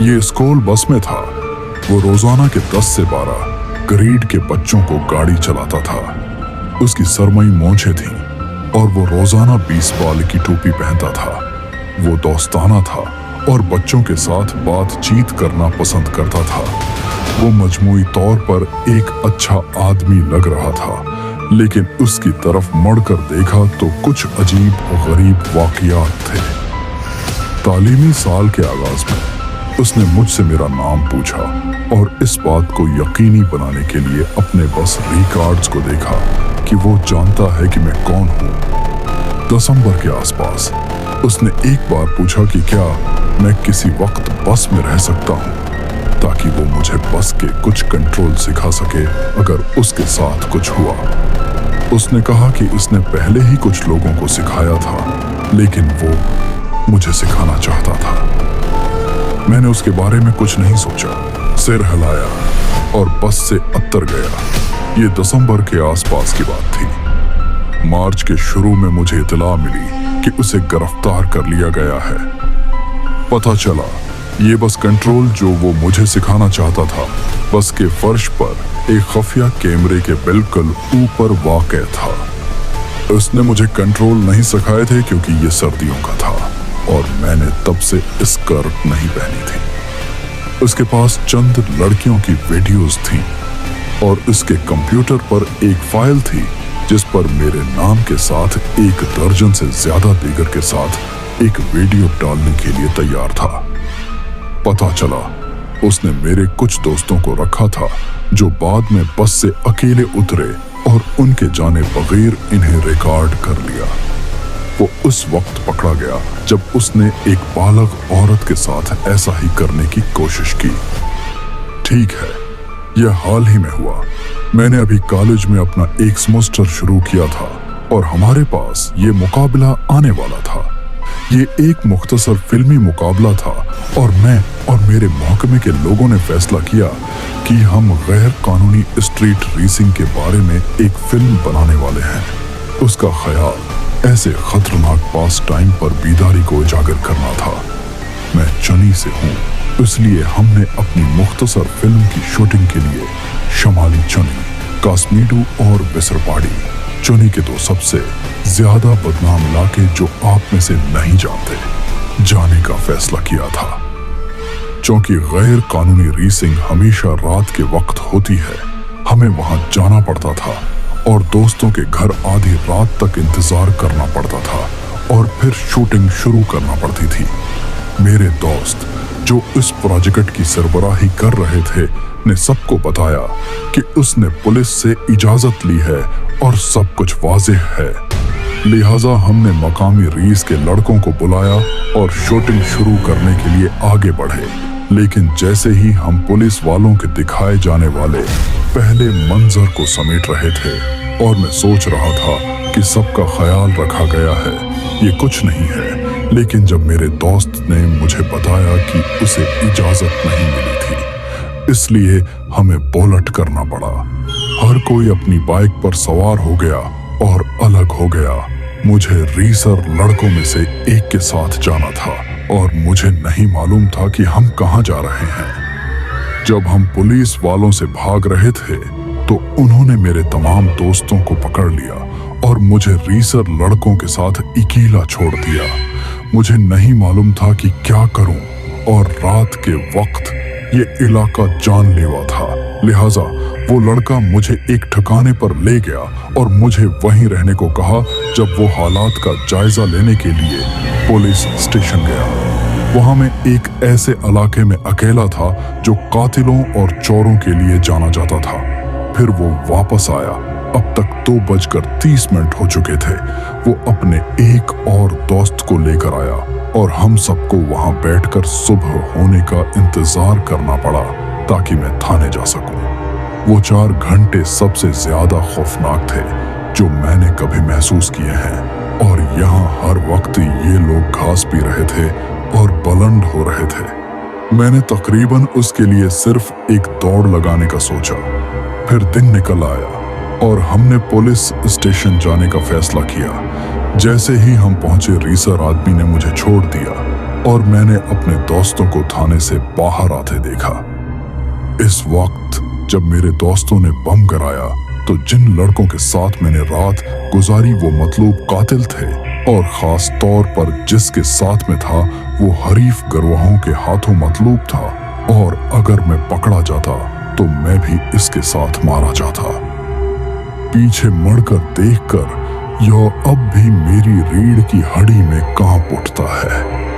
ये school bus में था। वो रोजाना के 10 से 12 ग्रेड के बच्चों को गाड़ी चलाता था। उसकी सरमई मूंछें थीं और वो रोजाना 20 बाल की टोपी पहनता था। वो दोस्ताना था और बच्चों के साथ बातचीत करना पसंद करता था। वो मजमूई तौर पर एक अच्छा आदमी लग रहा था, लेकिन उसकी तरफ मुड़कर देखा तो कुछ अजीब और गरीब वाकयात थे। तालीमी साल के आगाज में उसने मुझसे मेरा नाम पूछा और इस बात को यकीनी बनाने के लिए अपने बस रिकॉर्ड्स को देखा कि वो जानता है कि मैं कौन हूँ। दिसंबर के आसपास उसने एक बार पूछा कि क्या मैं किसी वक्त बस में रह सकता हूँ, ताकि वो मुझे बस के कुछ कंट्रोल सिखा सके अगर उसके साथ कुछ हुआ। उसने कहा कि उसने पहले ही कुछ लोगों को सिखाया था, लेकिन वो मुझे सिखाना चाहता था। मैंने उसके बारे में कुछ नहीं सोचा, सिर हिलाया और बस से अत्तर गया। ये दिसंबर के आसपास की बात थी। मार्च के शुरू में मुझे इतला मिली कि उसे गिरफ्तार कर लिया गया है। पता चला ये बस कंट्रोल जो वो मुझे सिखाना चाहता था, बस के फर्श पर एक खुफिया कैमरे के बिल्कुल ऊपर वाक़ था। उसने मुझे कंट्रोल नहीं सिखाए थे क्योंकि ये सर्दियों का था और मैंने तब से स्कर्ट नहीं पहनी थी। उसके पास चंद लड़कियों की वीडियोस थीं और उसके कंप्यूटर पर एक फाइल थी जिस पर मेरे नाम के साथ 1 दर्जन से ज्यादा दीगर के साथ एक वीडियो डालने के लिए तैयार था। पता चला उसने मेरे कुछ दोस्तों को रखा था जो बाद में बस से अकेले उतरे और उनके जाने बगैर इन्हें रिकॉर्ड कर लिया। वो उस वक्त पकड़ा गया जब उसने एक बालग औरत के साथ ऐसा ही करने की कोशिश की। ठीक है, यह हाल ही में हुआ। मैंने अभी कॉलेज में अपना एक सेमेस्टर शुरू किया था और हमारे पास ये मुकाबला आने वाला था। ये एक मुख्तसर फिल्मी मुकाबला था और मैं और मेरे महकमे के लोगों ने फैसला किया कि हम गैर कानूनी स्ट्रीट रेसिंग के बारे में एक फिल्म बनाने वाले हैं। उसका ख्याल ऐसे खतरनाक पास टाइम पर बेदारी को उजागर करना था। मैं चनी से हूँ, इसलिए हमने अपनी मुख्तसर फिल्म की शूटिंग के लिए शमाली चनी, कासमीडू और बिसरपाड़ी, चनी के 2 सबसे ज्यादा बदनाम इलाके जो आप में से नहीं जानते, जाने का फैसला किया था। क्योंकि गैर कानूनी रेसिंग हमेशा रात के वक्त होती है, हमें वहां जाना पड़ता था और दोस्तों के घर आधी रात तक इंतजार करना पड़ता था और फिर शूटिंग शुरू करना पड़ती थी। मेरे दोस्त जो इस प्रोजेक्ट की सरबराही कर रहे थे ने सबको बताया कि उसने पुलिस से इजाजत ली है और सब कुछ वाज़ेह है। लिहाजा हमने मकामी रेस के लड़कों को बुलाया और शूटिंग शुरू करने के लिए आगे बढ़े। लेकिन जैसे ही हम पुलिस वालों के दिखाए जाने वाले पहले मंजर को समेट रहे थे और मैं सोच रहा था कि सबका ख्याल रखा गया है, ये कुछ नहीं है, लेकिन जब मेरे दोस्त ने मुझे बताया कि उसे इजाजत नहीं मिली थी, इसलिए हमें बोलट करना पड़ा। हर कोई अपनी बाइक पर सवार हो गया और अलग हो गया। मुझे रेसर लड़कों में से एक के साथ जाना था और मुझे नहीं मालूम था कि हम कहाँ जा रहे हैं। जब हम पुलिस वालों से भाग रहे थे तो उन्होंने मेरे तमाम दोस्तों को पकड़ लिया और मुझे रेसर लड़कों के साथ अकेला छोड़ दिया। मुझे नहीं मालूम था कि क्या करूं और रात के वक्त ये इलाका जानलेवा था। लिहाजा वो लड़का मुझे एक ठिकाने पर ले गया और मुझे वहीं रहने को कहा। जब वो हालात का जायजा लेने के लिए पुलिस स्टेशन गया, वहां मैं एक ऐसे इलाके में अकेला था जो कातिलों और चोरों के लिए जाना जाता था। फिर वो वापस आया। अब तक 2:30 हो चुके थे। वो अपने एक और दोस्त को लेकर आया और हम सबको वहां बैठकर सुबह होने का इंतजार करना पड़ा ताकि मैं थाने जा सकूं। वो 4 घंटे सबसे ज्यादा खौफनाक थे जो मैंने कभी महसूस किए हैं और यहाँ हर वक्त ये लोग घास पी रहे थे और बुलंद हो रहे थे। मैंने तकरीबन उसके लिए सिर्फ एक दौड़ लगाने का सोचा। फिर दिन निकल आया और हमने पुलिस स्टेशन जाने का फैसला किया। जैसे ही हम पहुंचे, रेसर आदमी ने मुझे छोड़ दिया। और मैंने अपने दोस्तों को थाने से बाहर आते देखा। इस वक्त जब मेरे दोस्तों ने बम गिराया तो जिन लड़कों के साथ मैंने रात गुजारी वो मतलूब कातिल थे, और खास तौर पर जिसके साथ में था वो हरीफ गरोहों के हाथों मतलूब था, और अगर मैं पकड़ा जाता तो मैं भी इसके साथ मारा जाता। पीछे मुड़कर देखकर यह अब भी मेरी रीढ़ की हड्डी में कांप उठता है।